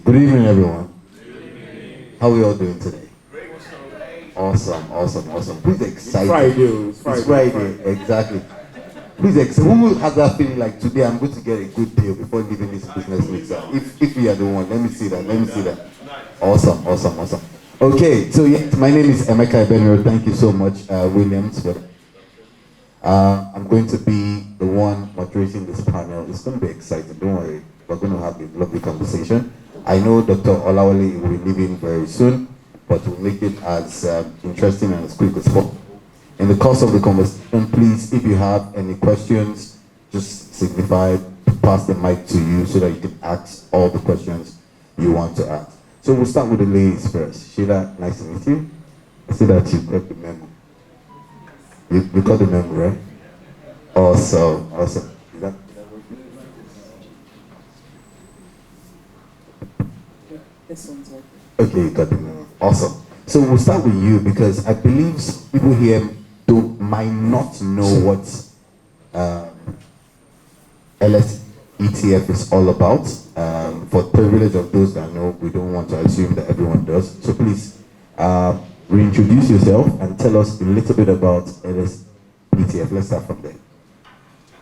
Good evening, everyone. How are we all doing today? Awesome, awesome, awesome. Who's excited? It's Friday, exactly. Who has that feeling like today I'm going to get a good deal before leaving this business mixer? If you are the one, let me see that. Awesome, awesome, awesome. Okay, so yes, my name is Emeka Ebenro. Thank you so much, Williams. I'm going to be the one moderating this panel. It's going to be exciting. Don't worry, we're going to have a lovely conversation. I know Dr. Olawale will be leaving very soon, but we'll make it as interesting and as quick as possible. In the course of the conversation, please, if you have any questions, just signify, pass the mic to you so that you can ask all the questions you want to ask. So we'll start with the ladies first. Sheila, nice to meet you. I see that you got the memo. You got the memo, right? Awesome. Is that this one's working. okay, you got the memo. Awesome. So we'll start with you because I believe people here might not know what LS ETF is all about. For the privilege of those that know, we don't want to assume that everyone does. So please reintroduce yourself and tell us a little bit about LS ETF. Let's start from there.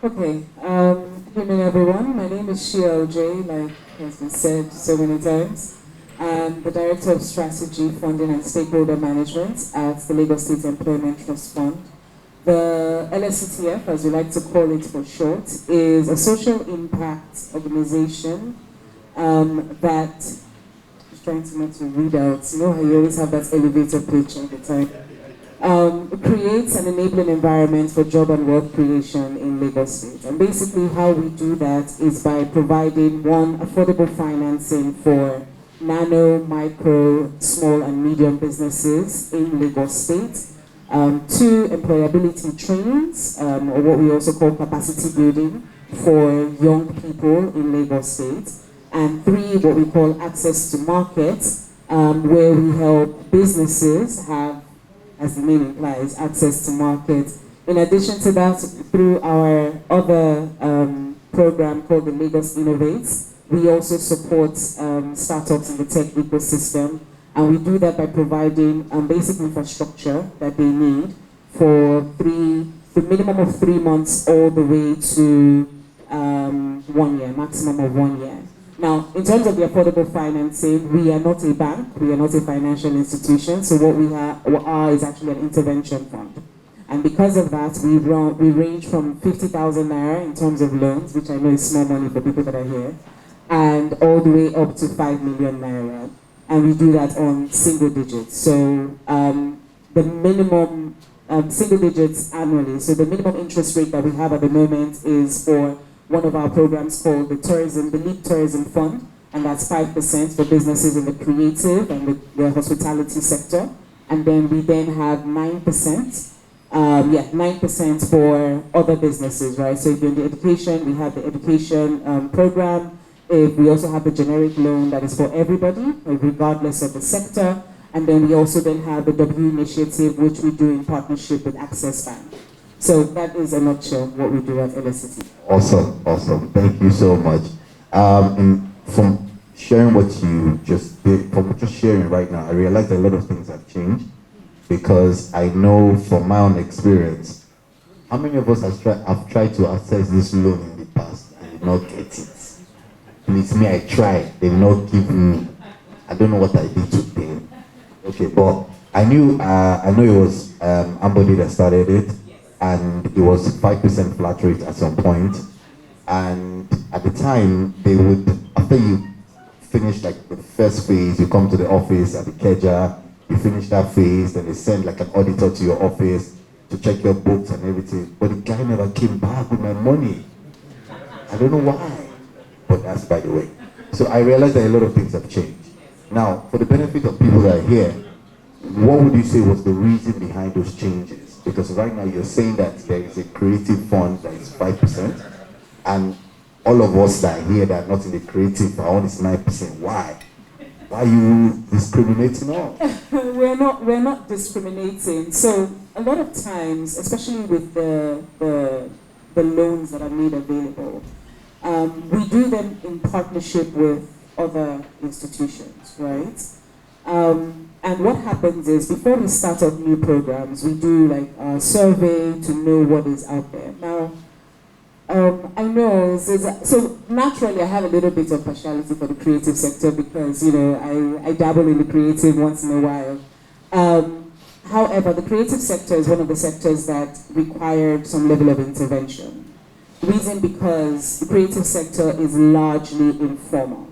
Okay. Good evening, everyone. My name is Sheila Ojei, like has been said so many times. I'm the Director of Strategy, Funding and Stakeholder Management at the Lagos State Employment Trust Fund. The LSETF, as we like to call it for short, is a social impact organization that, just trying to not to read out, you know how you always have that elevator pitch all the time. It creates an enabling environment for job and wealth creation in Lagos State. And basically how we do that is by providing one, affordable financing for nano, micro, small and medium businesses in Lagos State. Two, employability trainings, or what we also call capacity building for young people in Lagos State. And three, what we call access to markets, where we help businesses have, as the name implies, access to markets. In addition to that, through our other program called the Lagos Innovates, we also support startups in the tech ecosystem. And we do that by providing basic infrastructure that they need for the minimum of 3 months all the way to 1 year, maximum of 1 year. Now, in terms of the affordable financing, we are not a bank, we are not a financial institution, so what we are is actually an intervention fund. And because of that, we range from 50,000 naira in terms of loans, which I know is small money for people that are here, and all the way up to 5 million naira. And we do that on single digits. So the minimum, single digits annually. So the minimum interest rate that we have at the moment is for one of our programs called the Leap Tourism Fund, and that's 5% for businesses in the creative and the hospitality sector. And then we then have 9%, 9% for other businesses, right? So if you're in the education, we have the education program. We also have the generic loan that is for everybody, regardless of the sector. And then we also then have the W initiative, which we do in partnership with Access Bank. So that is a nutshell what we do at LSCT. Awesome. Thank you so much. And from sharing what you just did, from just sharing right now, I realize a lot of things have changed because I know from my own experience, how many of us have tried to access this loan in the past and did not get it? It's me, I tried. They did not give me. I don't know what I did to them. Okay, but I know it was Ambody that started it, and it was 5% flat rate at some point. And at the time, they would, after you finish like the first phase, you come to the office at the Keja, you finish that phase, then they send like an auditor to your office to check your books and everything. But the guy never came back with my money. I don't know why. But that's by the way. So I realized that a lot of things have changed. Now, for the benefit of people that are here, what would you say was the reason behind those changes? Because right now you're saying that there is a creative fund that is 5%, and all of us that are here that are not in the creative, our own is 9%. Why? Why are you discriminating us? We're not discriminating. So a lot of times, especially with the loans that are made available, we do them in partnership with other institutions, right? And what happens is before we start up new programs, we do like a survey to know what is out there. Now, I know, so naturally I have a little bit of partiality for the creative sector because, you know, I dabble in the creative once in a while. However, the creative sector is one of the sectors that required some level of intervention. Reason because the creative sector is largely informal,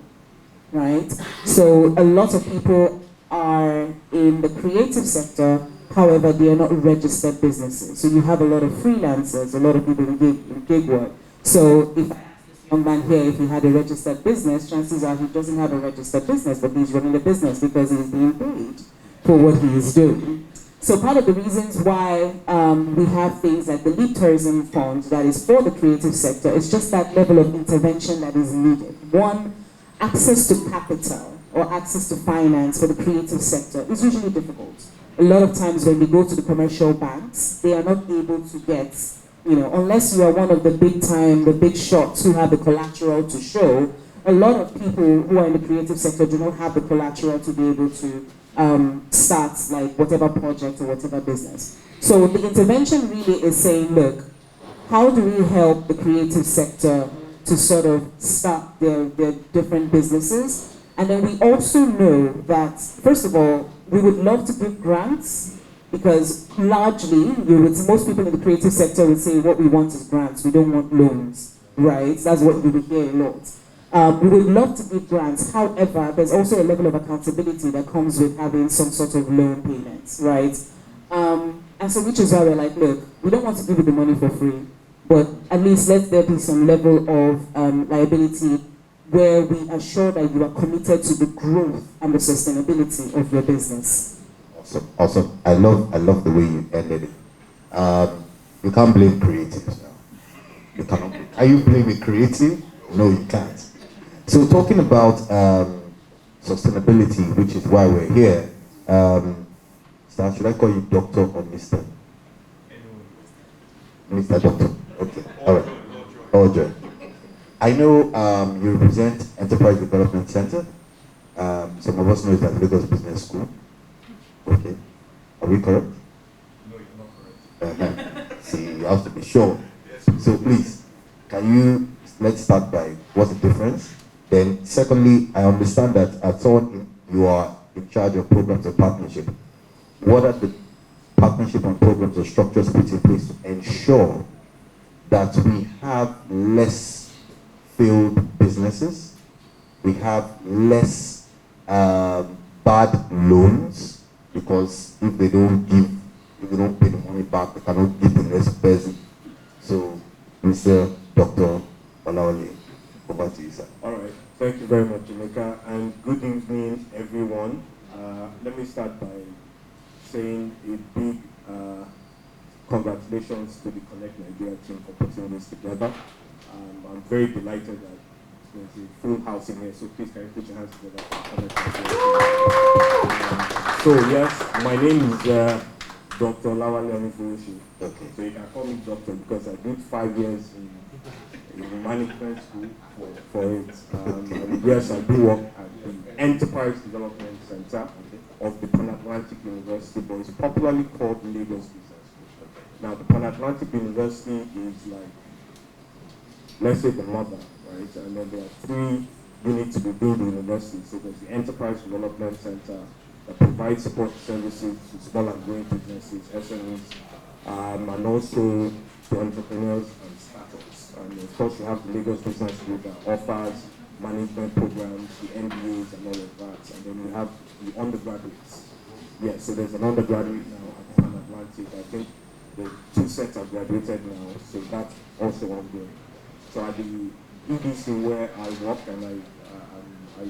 right? So a lot of people are in the creative sector, however, they are not registered businesses. So you have a lot of freelancers, a lot of people in gig work. So if I ask this young man here if he had a registered business, chances are he doesn't have a registered business, but he's running a business because he's being paid for what he is doing. So part of the reasons why we have things like the Leap Tourism Fund that is for the creative sector is just that level of intervention that is needed. One, access to capital or access to finance for the creative sector is usually difficult. A lot of times when we go to the commercial banks, they are not able to get, you know, unless you are one of the big time, the big shots who have the collateral to show, a lot of people who are in the creative sector do not have the collateral to be able to start like whatever project or whatever business. So the intervention really is saying, look, how do we help the creative sector to sort of start their different businesses? And then we also know that, first of all, we would love to give grants because largely, most people in the creative sector would say what we want is grants, we don't want loans, right? That's what you would hear a lot. We would love to give grants, however, there's also a level of accountability that comes with having some sort of loan payments, right? And so which is why we're like, look, we don't want to give you the money for free, but at least let there be some level of liability where we assure that you are committed to the growth and the sustainability of your business. Awesome, awesome. I love the way you ended it. You can't blame creatives now. You cannot. Can you blame a creative? No, you can't. So talking about sustainability, which is why we're here. Sir, should I call you Doctor or Mr.? Mr. Doctor. Okay. All right. Ojei. I know you represent Enterprise Development Center. Some of us know it as Lagos Business School. Okay. Are we correct? No, you're not correct. See, you have to be sure. Yes. So please, let's start by what's the difference? Then secondly, I understand that at someone you are in charge of programs of partnership. What are the partnership and programs or structures put in place to ensure that we have less failed businesses, we have less bad loans, because if they don't pay the money back, they cannot give the next person. So, Mr. Dr. Olawale, over to you, sir. All right. Thank you very much, Jamaica, and good evening, everyone. Let me start by saying a big congratulations to the Connect Nigeria team for putting this together. I'm very delighted that there's a full house in here, so please can you put your hands together for Connect Nigeria. So yes, my name is Dr. Olawale Anifowose. Okay. So you can call me doctor because I did 5 years in the management school for it. And yes, I do work at the Enterprise Development Center of the Pan-Atlantic University, but it's popularly called Lagos Business School. Now, the Pan-Atlantic University is like, let's say the mother, right? And then there are 3 units within the university. So there's the Enterprise Development Center that provides support services to small and growing businesses, SMEs, and also to entrepreneurs and startups. And of course, you have the Lagos Business School that offers management programs, the MBAs, and all of that. And then we have the undergraduates. Yes, so there's an undergraduate now at Pan-Atlantic. I think the 2 sets have graduated now, so that's also ongoing. So at the EDC where I work and I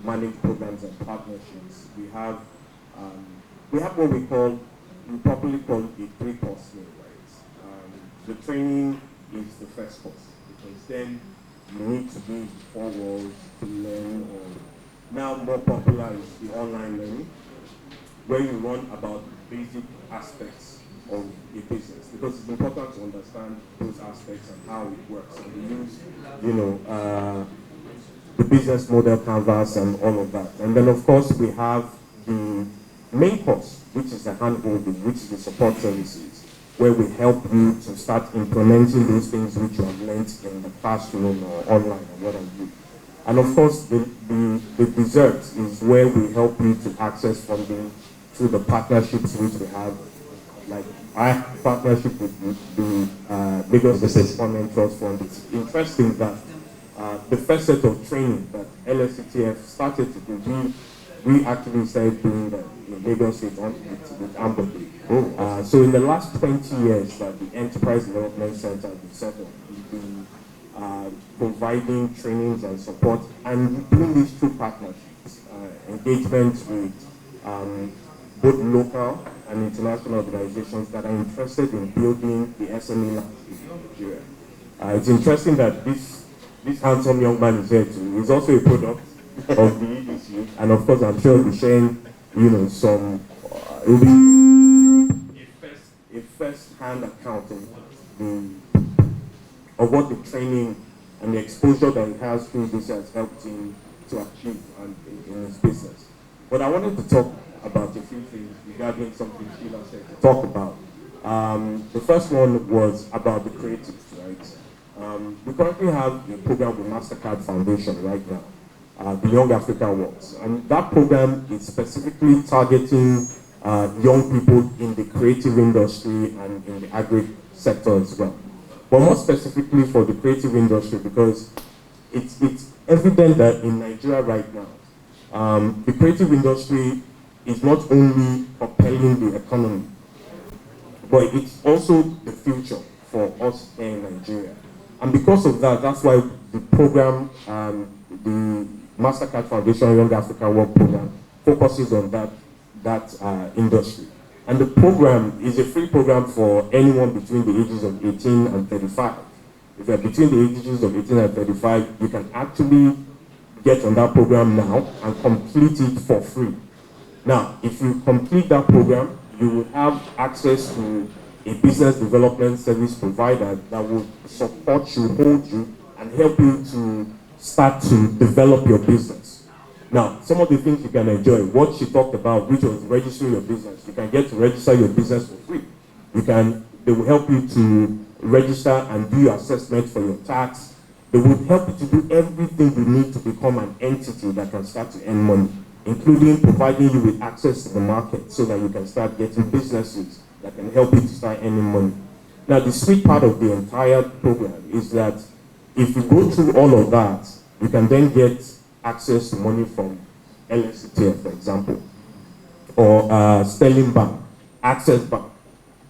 manage programs and partnerships, we have what we properly call a 3-course meal, right? The training is the first course, because then you need to be in 4 walls to learn, or now more popular is the online learning, where you learn about basic aspects of a business, because it's important to understand those aspects and how it works. And we use, the business model canvas and all of that. And then of course we have the main course, which is the handholding, which is the support services, where we help you to start implementing those things which you have learned in the classroom or online or what have you. And of course, the dessert is where we help you to access funding through the partnerships which we have. Like I have a partnership with the Lagos Business Fund and Trust Fund. It's interesting that the first set of training that LSCTF started to do, we actually started doing that in Lagos State with Amberley. So in the last 20 years that the Enterprise Development Center has been set up, we've been providing trainings and support and doing these two partnerships, engagements with both local and international organizations that are interested in building the SME landscape in Nigeria. It's interesting that this handsome young man is here too. He's also a product of the EDC, and of course I'm sure he'll be sharing, some, it will be a first-hand account of what the training and the exposure that he has through this has helped him to achieve in his business. But I wanted to talk about a few things regarding something Sheila said to talk about. The first one was about the creatives, right? We currently have a program with MasterCard Foundation right now, the Young Africa Works, and that program is specifically targeting young people in the creative industry and in the agri sector as well. But more specifically for the creative industry, because it's evident that in Nigeria right now, the creative industry is not only propelling the economy, but it's also the future for us here in Nigeria. And because of that, that's why the program, the MasterCard Foundation Young Africa Work Program, focuses on that industry. And the program is a free program for anyone between the ages of 18 and 35. If you're between the ages of 18 and 35, you can actually get on that program now and complete it for free. Now, if you complete that program, you will have access to a business development service provider that will support you, hold you, and help you to start to develop your business. Now, some of the things you can enjoy, what she talked about, which was registering your business. You can get to register your business for free. They will help you to register and do your assessment for your tax. They will help you to do everything you need to become an entity that can start to earn money, including providing you with access to the market so that you can start getting businesses that can help you to start earning money. Now, the sweet part of the entire program is that if you go through all of that, you can then get access to money from LSCTF, for example, or Sterling Bank, Access Bank.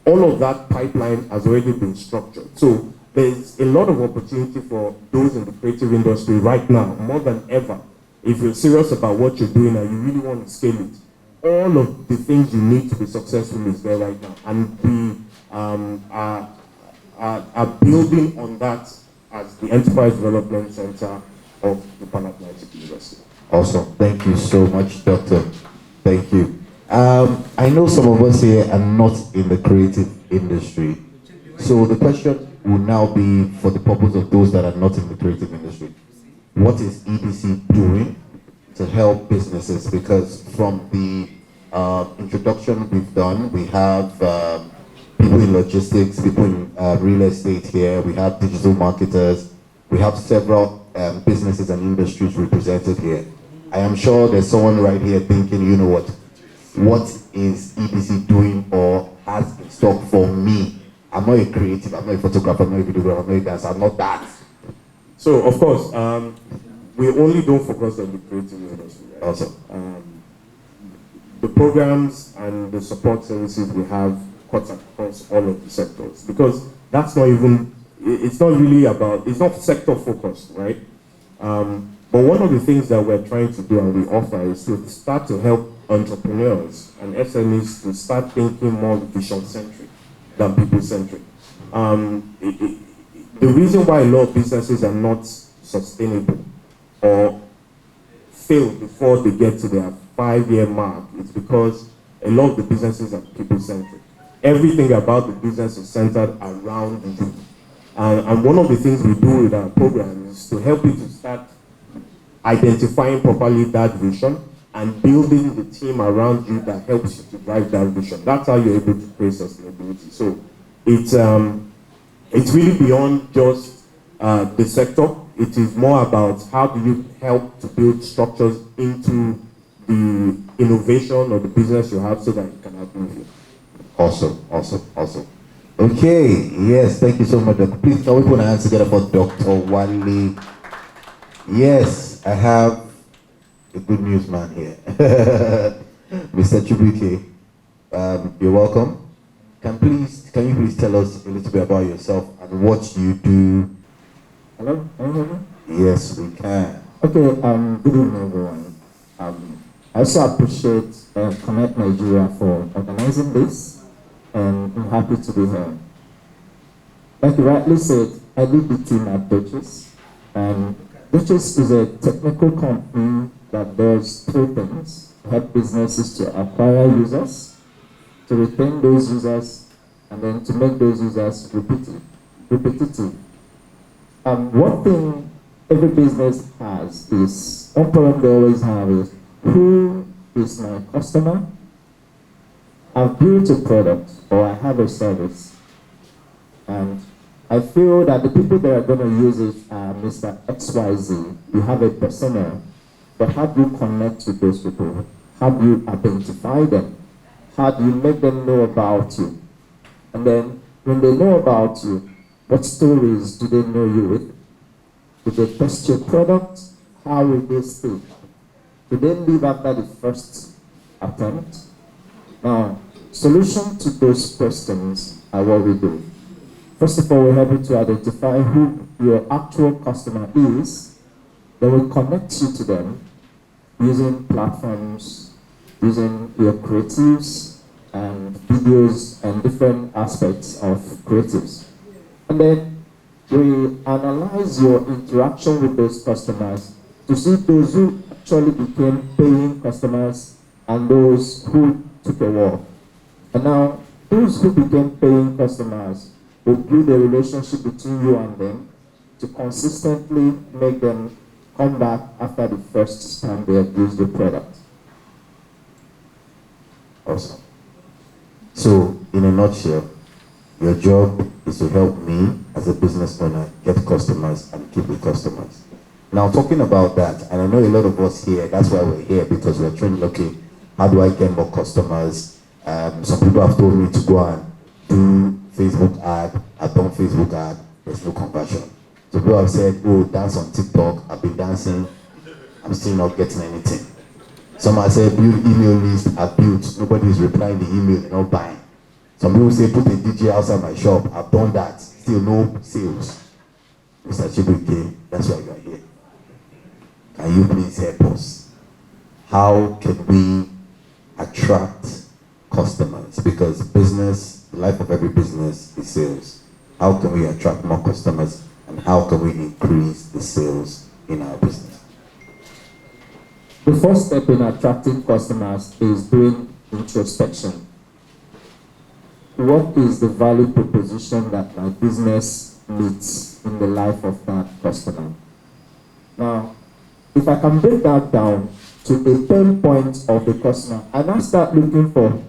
All of that pipeline has already been structured. So there's a lot of opportunity for those in the creative industry right now, more than ever. If you're serious about what you're doing and you really want to scale it, all of the things you need to be successful is there right now. And we are building on that as the Enterprise Development Center of the Pan-Atlantic University. Awesome. Thank you so much, Doctor. Thank you. I know some of us here are not in the creative industry. So the question will now be for the purpose of those that are not in the creative industry. What is EDC doing to help businesses? Because from the introduction we've done, we have people in logistics, people in real estate here, we have digital marketers, we have several businesses and industries represented here. I am sure there's someone right here thinking, you know what is EDC doing or has in stock for me? I'm not a creative, I'm not a photographer, I'm not a videographer, I'm not a dancer, I'm not that. So, of course, we only don't focus on the creative industry. Right? Also, the programs and the support services we have cut across all of the sectors, because that's not even, it's not really about, it's not sector focused, right? But one of the things that we're trying to do and we offer is to start to help entrepreneurs and SMEs to start thinking more vision-centric than people-centric. The reason why a lot of businesses are not sustainable or fail before they get to their 5-year mark is because a lot of the businesses are people-centric. Everything about the business is centered around you. And one of the things we do with our program is to help you to start identifying properly that vision and building the team around you that helps you to drive that vision. That's how you're able to create sustainability. So it's really beyond just the sector. It is more about how do you help to build structures into the innovation or the business you have so that it can outmove you. Awesome. Okay, yes, thank you so much, Doctor. Please, can we put our hands together for Dr. Wale? Yes, I have a good news man here. Mr. Chibuike, you're welcome. Can you please tell us a little bit about yourself and what you do? Hello, can you hear me? Yes, we can. Okay, good evening, everyone. I also appreciate Connect Nigeria for organizing this, and I'm happy to be here. Like you rightly said, I lead the team at Duchess, and Duchess is a technical company that does two things: help businesses to acquire users, to retain those users, and then to make those users repetitive. One thing every business has is, one problem they always have is, who is my customer? I've built a product or I have a service, and I feel that the people that are going to use it are Mr. XYZ. You have a persona, but how do you connect with those people? How do you identify them? How do you make them know about you? And then when they know about you, what stories do they know you with? Do they test your product? How will they stay? Do they leave after the first attempt? Now, solution to those questions are what we do. First of all, we help you to identify who your actual customer is. Then we connect you to them using platforms, using your creatives and videos and different aspects of creatives. And then we analyze your interaction with those customers to see those who actually became paying customers and those who took a walk. And now, those who became paying customers will build a relationship between you and them to consistently make them come back after the first time they have used the product. Awesome. So, in a nutshell, your job is to help me as a business owner get customers and keep the customers. Now, talking about that, and I know a lot of us here, that's why we're here, because we're trying to look at how do I get more customers. Some people have told me to go and do Facebook ad. I've done Facebook ad, there's no conversion. Some people have said, oh, dance on TikTok, I've been dancing, I'm still not getting anything. Some have said, build email list, I've built, nobody is replying the email, they're not buying. Some people say, put a DJ outside my shop, I've done that, still no sales. Mr. Chibuike, that's why you are here. Can you please help us? How can we attract customers? Because business, the life of every business is sales. How can we attract more customers, and how can we increase the sales in our business? The first step in attracting customers is doing introspection. What is the value proposition that my business meets in the life of that customer? Now, if I can break that down to a pain point of the customer, and I start looking for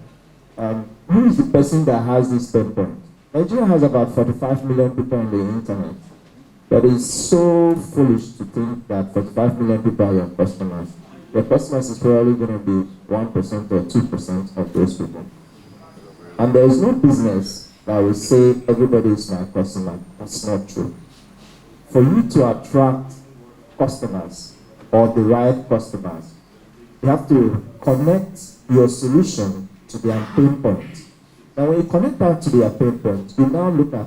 who is the person that has this pain point. Nigeria has about 45 million people on the internet. But it's so foolish to think that 45 million people are your customers. Your customers is probably going to be 1% or 2% of those people. And there is no business that will say everybody is my customer. That's not true. For you to attract customers or the right customers, you have to connect your solution to their pain point. Now, when you connect that to their pain point, you now look at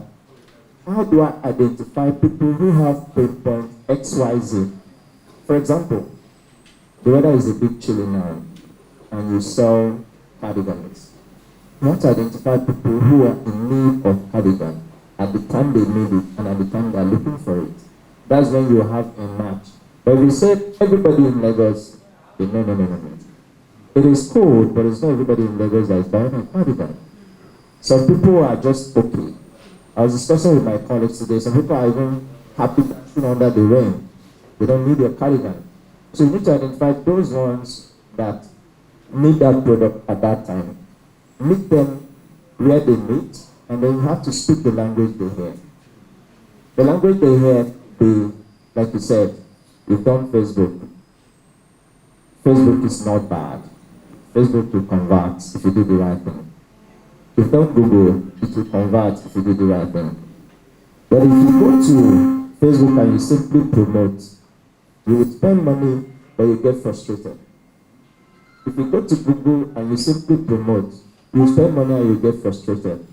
how do I identify people who have pain point XYZ. For example, the weather is a bit chilly now, and you sell cardigans. You want to identify people who are in need of cardigan at the time they need it and at the time they are looking for it. That's when you have a match. But if you say everybody in Lagos, no. It is cold, but it's not everybody in Lagos that is buying a cardigan. Some people are just okay. I was discussing with my colleagues today, some people are even happy dancing under the rain. They don't need a cardigan. So you need to identify those ones that need that product at that time, meet them where they meet, and then you have to speak the language they hear. The language they hear, like you said, you've done Facebook. Facebook is not bad. Facebook will convert if you do the right thing. If not Google, it will convert if you do the right thing. But if you go to Facebook and you simply promote, you will spend money, but you get frustrated. If you go to Google and you simply promote, you spend money and you get frustrated.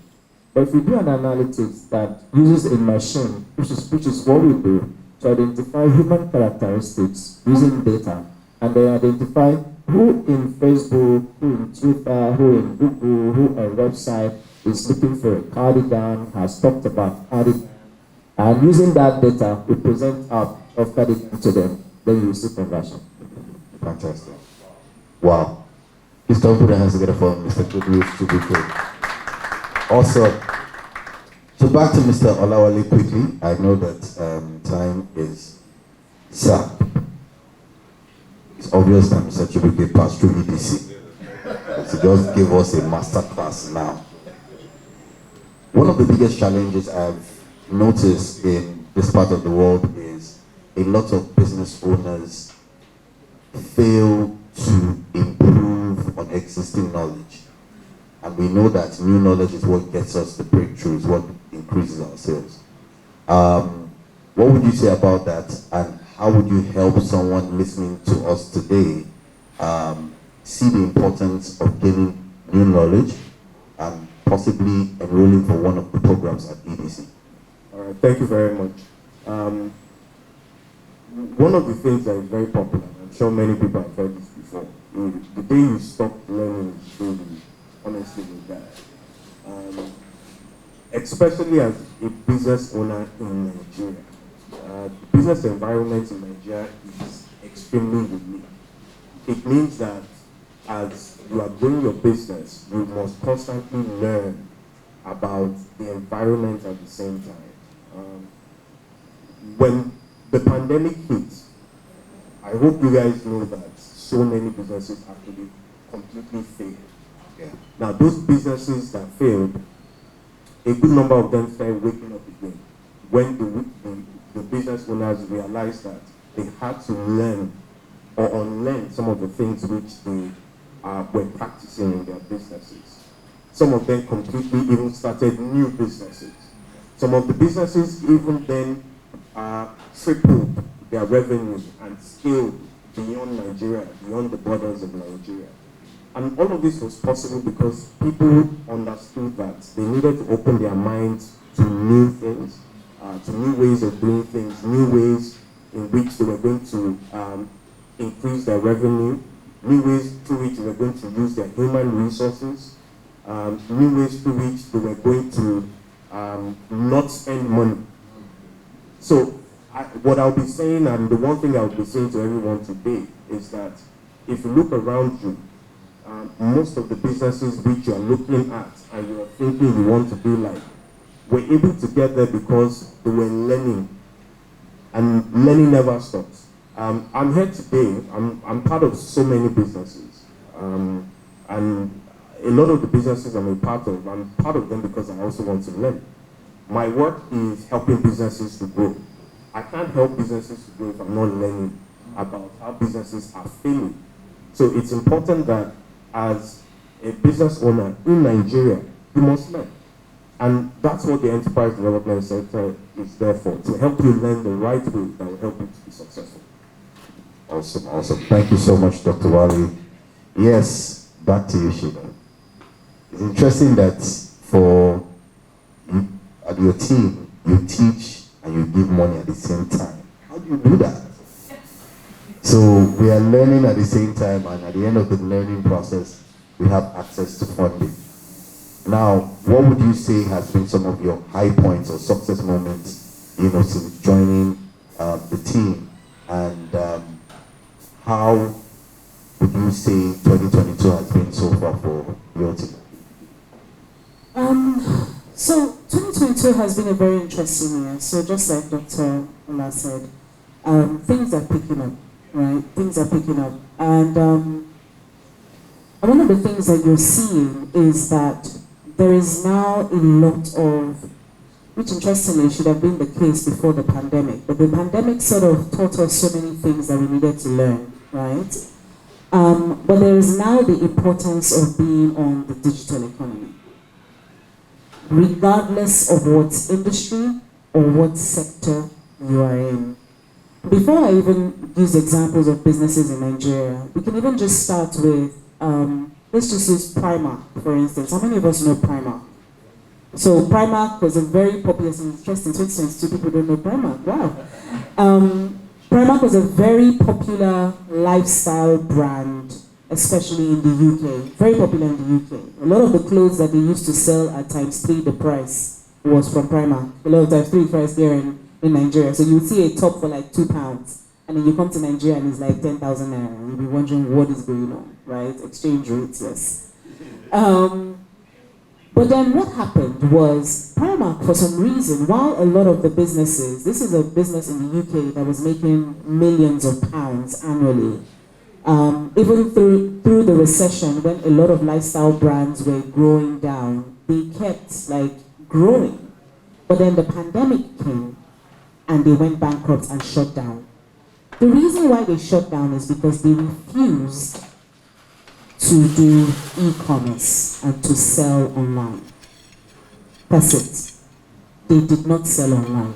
But if you do an analytics that uses a machine, which is what we do, to identify human characteristics using data, and then identify who in Facebook, who in Twitter, who in Google, who on website is looking for a cardigan, has talked about cardigan, and using that data, we present our cardigan to them, then you will see conversion. Fantastic. Wow. Please don't put your hands together for Mr. Goodnews, Chibuike. Also, so back to Mr. Olawale quickly. I know that time is up. It's obvious that Mr. Chibuike passed through EDC. So just give us a master class now. One of the biggest challenges I've noticed in this part of the world is a lot of business owners fail to improve on existing knowledge. And we know that new knowledge is what gets us the breakthroughs, what increases our sales. What would you say about that, and how would you help someone listening to us today see the importance of gaining new knowledge and possibly enrolling for one of the programs at EDC? All right, thank you very much. One of the things that is very popular, I'm sure many people have heard this before, the day you stop learning is really, honestly, with that. Especially as a business owner in Nigeria. The business environment in Nigeria is extremely unique. It means that as you are growing your business, you must constantly learn about the environment at the same time. When the pandemic hit, I hope you guys know that so many businesses actually completely failed. Yeah. Now, those businesses that failed, a good number of them started waking up again when the business owners realized that they had to learn or unlearn some of the things which they were practicing in their businesses. Some of them completely even started new businesses. Some of the businesses even then tripled their revenue and scaled beyond Nigeria, beyond the borders of Nigeria. And all of this was possible because people understood that they needed to open their minds to new things, to new ways of doing things, new ways in which they were going to increase their revenue, new ways through which they were going to use their human resources, new ways through which they were going to not spend money. So what I'll be saying, and the one thing I'll be saying to everyone today, is that if you look around you, most of the businesses which you are looking at and you are thinking you want to be like, were able to get there because they were learning, and learning never stops. I'm here today, I'm part of so many businesses, and a lot of the businesses I'm part of them because I also want to learn. My work is helping businesses to grow. I can't help businesses to grow if I'm not learning about how businesses are failing. So it's important that as a business owner in Nigeria, you must learn. And that's what the Enterprise Development Center is there for, to help you learn the right way that will help you to be successful. Awesome, awesome. Thank you so much, Dr. Wale. Yes, back to you, Sheila. It's interesting that for you, at your team, you teach and you give money at the same time. How do you do that? So we are learning at the same time, and at the end of the learning process, we have access to funding. Now, what would you say has been some of your high points or success moments, since joining the team, and how would you say 2022 has been so far for your team? So 2022 has been a very interesting year. So just like Dr. Ola said, things are picking up. right? Things are picking up. And one of the things that you're seeing is that there is now a lot of, which interestingly should have been the case before the pandemic, but the pandemic sort of taught us so many things that we needed to learn, right? But there is now the importance of being on the digital economy, regardless of what industry or what sector you are in. Before I even use examples of businesses in Nigeria, we can even just start with, let's just use Primark, for instance. How many of us know Primark? So Primark was a very popular, interesting, 2022 people don't know Primark, wow. Primark was a very popular lifestyle brand, especially in the UK, very popular in the UK. A lot of the clothes that they used to sell at ×3 the price was from Primark. A lot of ×3 the price there in Nigeria. So you would see a top for like £2, and then you come to Nigeria and it's like 10,000 naira. You'll be wondering what is going on, right? Exchange rates, yes. But then what happened was Primark, for some reason, while a lot of the businesses, this is a business in the UK that was making millions of pounds annually, even through the recession, when a lot of lifestyle brands were growing down, they kept like growing. But then the pandemic came and they went bankrupt and shut down. The reason why they shut down is because they refused to do e-commerce and to sell online. That's it. They did not sell online.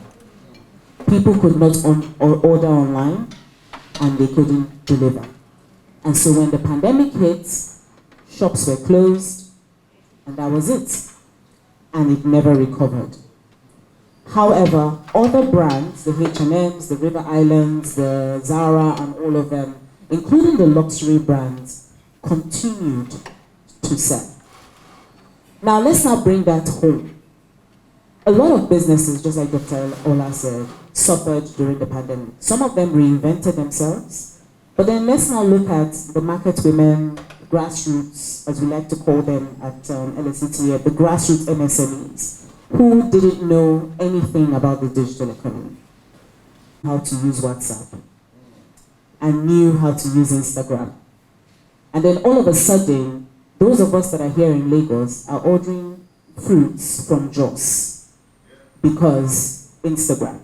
People could not order online and they couldn't deliver. And so when the pandemic hit, shops were closed and that was it. And it never recovered. However, other brands, the H&Ms, the River Islands, the Zara and all of them, including the luxury brands, continued to sell. Now let's now bring that home. A lot of businesses, just like Dr. Ola said, suffered during the pandemic. Some of them reinvented themselves, but then let's now look at the market women, grassroots, as we like to call them at LSCTF, the grassroots MSMEs, who didn't know anything about the digital economy, how to use WhatsApp, and knew how to use Instagram. And then all of a sudden, those of us that are here in Lagos are ordering fruits from Jos because Instagram,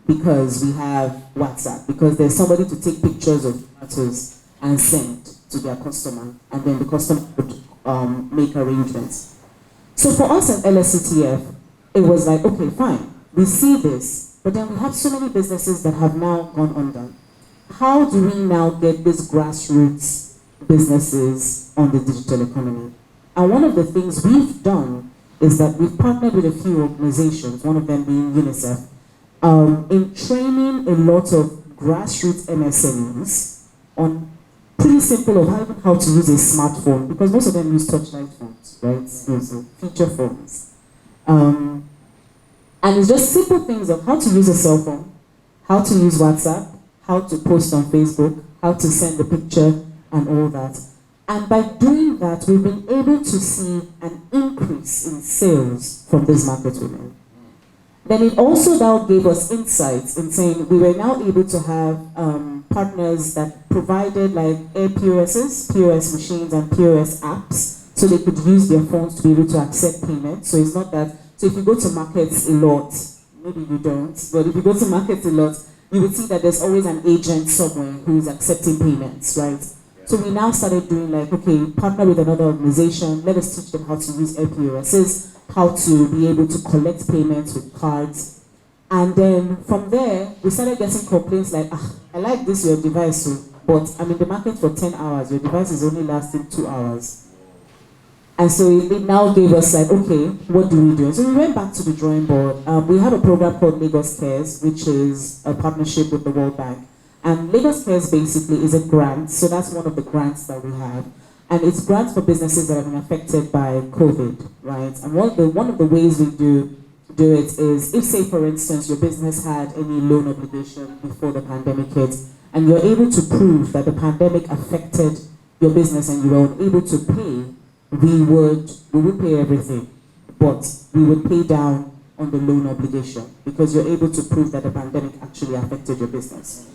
because we have WhatsApp, because there's somebody to take pictures of tomatoes and send to their customer, and then the customer would make arrangements. So for us at LSCTF, it was like, okay, fine, we see this, but then we have so many businesses that have now gone under. How do we now get these grassroots businesses on the digital economy? And one of the things we've done is that we've partnered with a few organizations, one of them being UNICEF, in training a lot of grassroots MSMEs on pretty simple of how to use a smartphone, because most of them use touchlight phones, right? So feature phones. And it's just simple things of how to use a cell phone, how to use WhatsApp, how to post on Facebook, how to send a picture, and all that. And by doing that, we've been able to see an increase in sales from these market women. Then it also now gave us insights in saying we were now able to have partners that provided like POSs, POS machines and POS apps, so they could use their phones to be able to accept payments. So it's not that, so if you go to markets a lot, maybe you don't, but if you go to markets a lot, you would see that there's always an agent somewhere who's accepting payments, right? So we now started doing like, okay, partner with another organization, let us teach them how to use POSs, how to be able to collect payments with cards. And then from there, we started getting complaints like, I like this, your device, but I'm in the market for 10 hours, your device is only lasting 2 hours. And so it now gave us like, okay, what do we do? So we went back to the drawing board. We have a program called Lagos Cares, which is a partnership with the World Bank. And Lagos Cares basically is a grant, so that's one of the grants that we have. And it's grants for businesses that have been affected by COVID, right? And one of the ways we do it is, if say for instance your business had any loan obligation before the pandemic hit, and you're able to prove that the pandemic affected your business and you were unable to pay, we would pay everything, but we would pay down on the loan obligation because you're able to prove that the pandemic actually affected your business.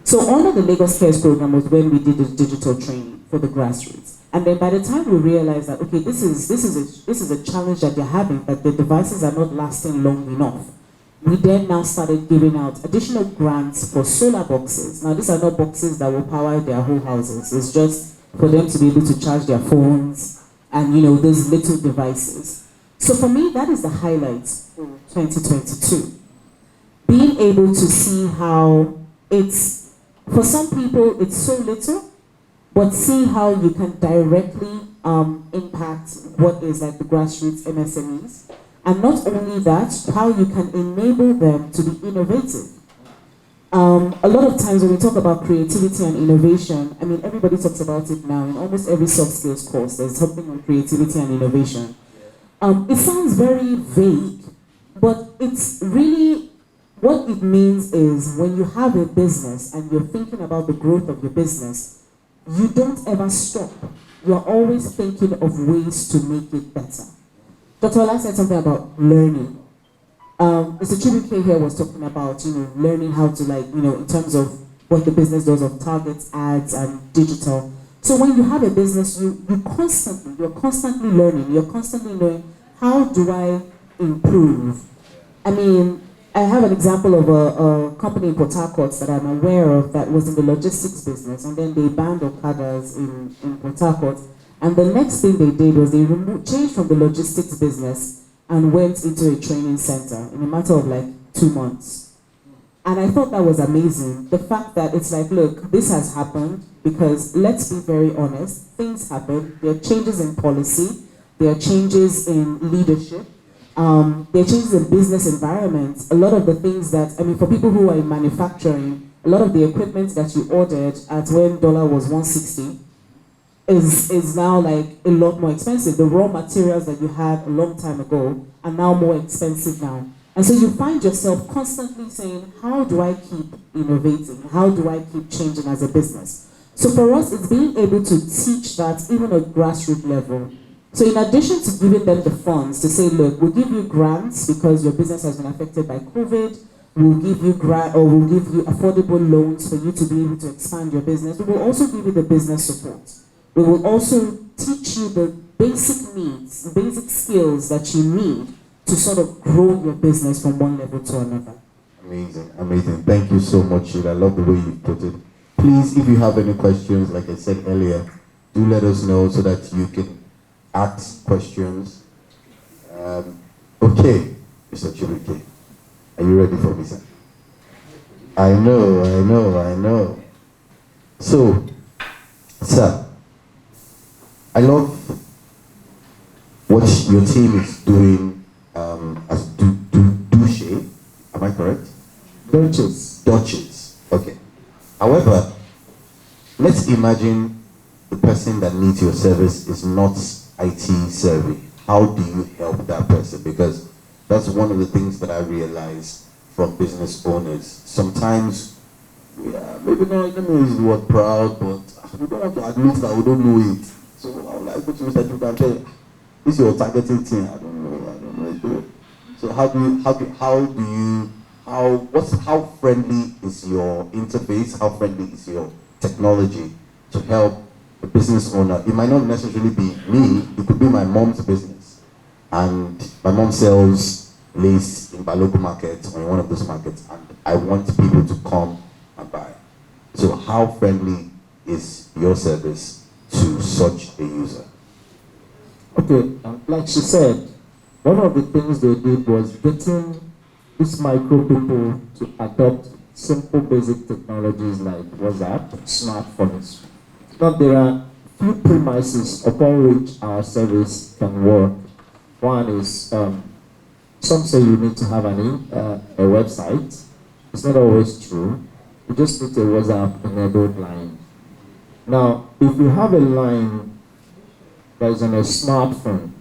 So under the Lagos Cares program was when we did the digital training for the grassroots. And then by the time we realized that, okay, this is a challenge that they're having, that the devices are not lasting long enough, we then now started giving out additional grants for solar boxes. Now, these are not boxes that will power their whole houses. It's just for them to be able to charge their phones and, those little devices. So for me, that is the highlight for 2022. Being able to see how it's, for some people, it's so little, but see how you can directly impact what is like the grassroots MSMEs. And not only that, how you can enable them to be innovative. A lot of times when we talk about creativity and innovation, I mean, everybody talks about it now. In almost every soft skills course, there's something on creativity and innovation. It sounds very vague, but it's really, what it means is when you have a business and you're thinking about the growth of your business, you don't ever stop. You're always thinking of ways to make it better. Dr. Ola said something about learning. Mr. Chibuike here was talking about, learning how to in terms of what the business does of targets, ads, and digital. So when you have a business, you're constantly learning. You're constantly knowing, how do I improve? I mean, I have an example of a company in Port Harcourt that I'm aware of that was in the logistics business, and then they banned Okadas in Port Harcourt. And the next thing they did was they changed from the logistics business and went into a training center in a matter of 2 months. And I thought that was amazing. The fact that it's look, this has happened because, let's be very honest, things happen. There are changes in policy. There are changes in leadership. There are changes in business environments. A lot of the things that, for people who are in manufacturing, a lot of the equipment that you ordered at when dollar was 160, is now a lot more expensive. The raw materials that you had a long time ago are now more expensive now. And so you find yourself constantly saying, how do I keep innovating? How do I keep changing as a business? So for us, it's being able to teach that even at grassroots level. So in addition to giving them the funds to say, look, we'll give you grants because your business has been affected by COVID, we'll give you we'll give you affordable loans for you to be able to expand your business. We will also give you the business support. We will also teach you the basic needs, basic skills that you need to sort of grow your business from one level to another. Amazing, amazing. Thank you so much, Sheila. I love the way you put it. Please, if you have any questions, like I said earlier, do let us know so that you can ask questions. Okay, Mr. Chibuike, are you ready for me, sir? I know. So, sir, I love what your team is doing as Duche. Am I correct? Duchess. Okay. However, let's imagine the person that needs your service is not IT savvy. How do you help that person? Because that's one of the things that I realize from business owners. Sometimes, maybe not, let me use the word proud, but we don't want to admit that we don't know it. So I would like to Mr. Chibuike and say, this is your targeting team. I don't know. So how friendly is your interface? How friendly is your technology to help the business owner? It might not necessarily be me. It could be my mom's business, and my mom sells lace in Balogo market or in one of those markets, and I want people to come and buy. So how friendly is your service to such a user? Okay, like she said, one of the things they did was getting these micro people to adopt simple basic technologies like WhatsApp, smartphones. Now there are few premises upon which our service can work. One is, some say you need to have a website. It's not always true. You just need a WhatsApp enabled line. Now, if you have a line that is on a smartphone,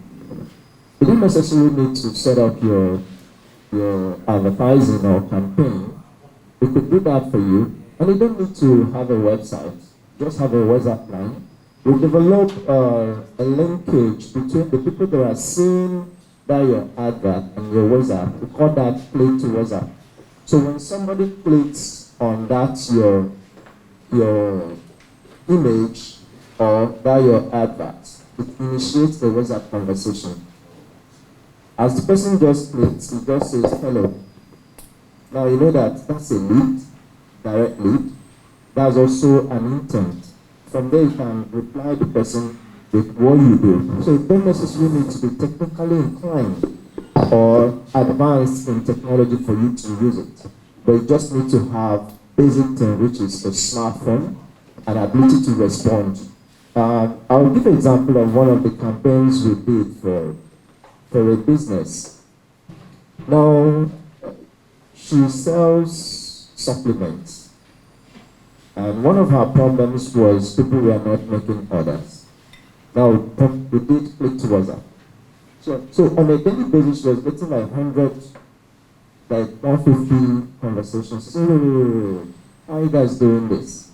you don't necessarily need to set up your advertising or campaign. We could do that for you, and you don't need to have a website. Just have a WhatsApp line. We develop a linkage between the people that are seeing that your advert and your WhatsApp. We call that click to WhatsApp. So when somebody clicks on that your your image or via your advert, it initiates a WhatsApp conversation. As the person just clicks, it just says hello. Now you know that that's a lead, direct lead. That's also an intent. From there you can reply the person with what you do. So you don't necessarily need to be technically inclined or advanced in technology for you to use it. But you just need to have basic thing, which is a smartphone and ability to respond. I'll give an example of one of the campaigns we did for a business. Now, she sells supplements. And one of her problems was people were not making orders. Now, we did click to WhatsApp. So on a daily basis, she was getting like 100, like 150 conversations. So, how are you guys doing this?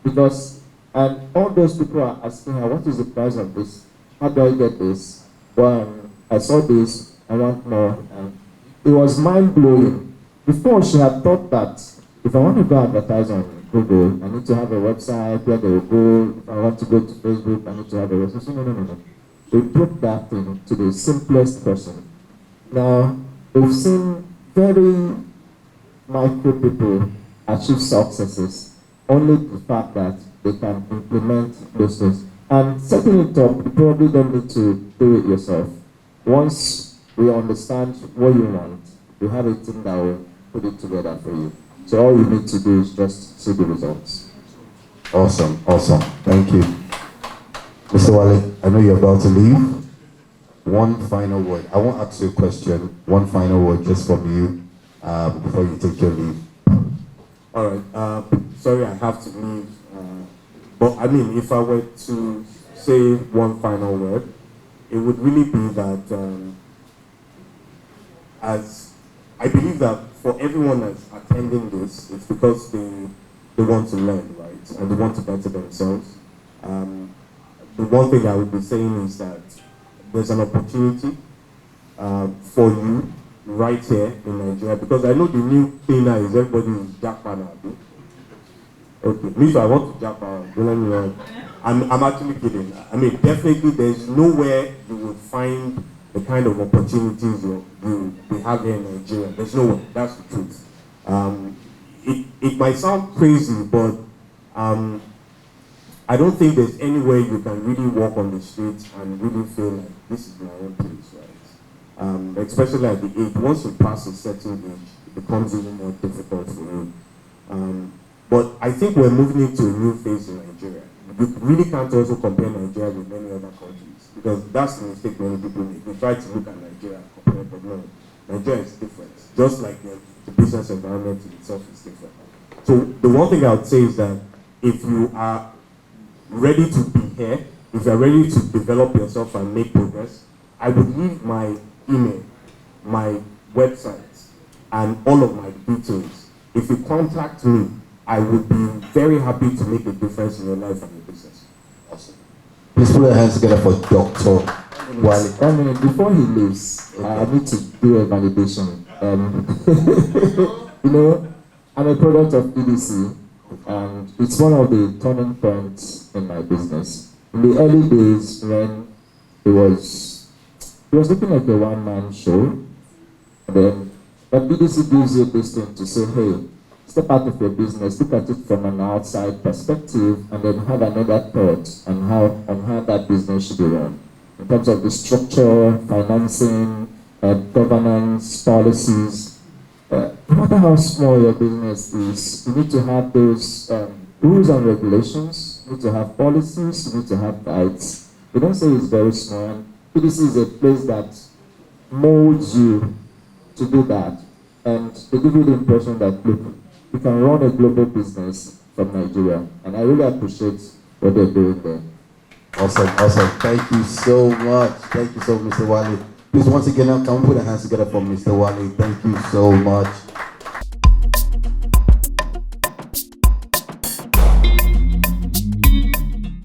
Because, and all those people are asking her, what is the price of this? How do I get this? Well, I saw this, I want more. And it was mind-blowing. Before, she had thought that if I want to go advertise on Google, I need to have a website where they will go. If I want to go to Facebook, I need to have a website. So no. They put that thing to the simplest person. Now, we've seen very micro people achieve successes, only the fact that they can implement those things. And setting it up, you probably don't need to do it yourself. Once we understand what you want, you have a team that will put it together for you. So all you need to do is just see the results. Awesome. Thank you. Mr. Wale, I know you're about to leave. One final word. I won't ask you a question. One final word just from you before you take your leave. All right. Sorry, I have to leave. But I mean, if I were to say one final word, it would really be that as I believe that for everyone that's attending this, it's because they want to learn, right? And they want to better themselves. The one thing I would be saying is that there's an opportunity for you right here in Nigeria, because I know the new thing now is everybody is Japan. Okay, me too, I want to Japan. Don't let me know. I'm actually kidding. I mean, definitely there's nowhere you will find the kind of opportunities we have here in Nigeria. There's nowhere. That's the truth. It might sound crazy, but I don't think there's any way you can really walk on the streets and really feel like this is my own place, right? Especially at the age, once you pass a certain age, it becomes even more difficult for you. But I think we're moving into a new phase in Nigeria. You really can't also compare Nigeria with many other countries, because that's the mistake many people make. They try to look at Nigeria and compare it, but no, Nigeria is different. Just like the business environment in itself is different. So the one thing I would say is that if you are ready to be here, if you're ready to develop yourself and make progress, I would leave my email, my website, and all of my details. If you contact me, I would be very happy to make a difference in your life and your business. Awesome. Please put your hands together for Dr. Wale. 1 minute before he leaves, I need to do a validation. You know, I'm a product of EDC, and it's one of the turning points in my business. In the early days, when it was looking like a one-man show, then but EDC gives you this thing to say, hey, step out of your business, look at it from an outside perspective, and then have another thought on how that business should be run. In terms of the structure, financing, governance, policies. No matter how small your business is, you need to have those rules and regulations, you need to have policies, you need to have guides. We don't say it's very small. PDC is a place that molds you to do that. And they give you the impression that, look, you can run a global business from Nigeria. And I really appreciate what they're doing there. Awesome. Thank you so much. Thank you so much, Mr. Wale. Please, once again, can we put our hands together for Mr. Wale? Thank you so much.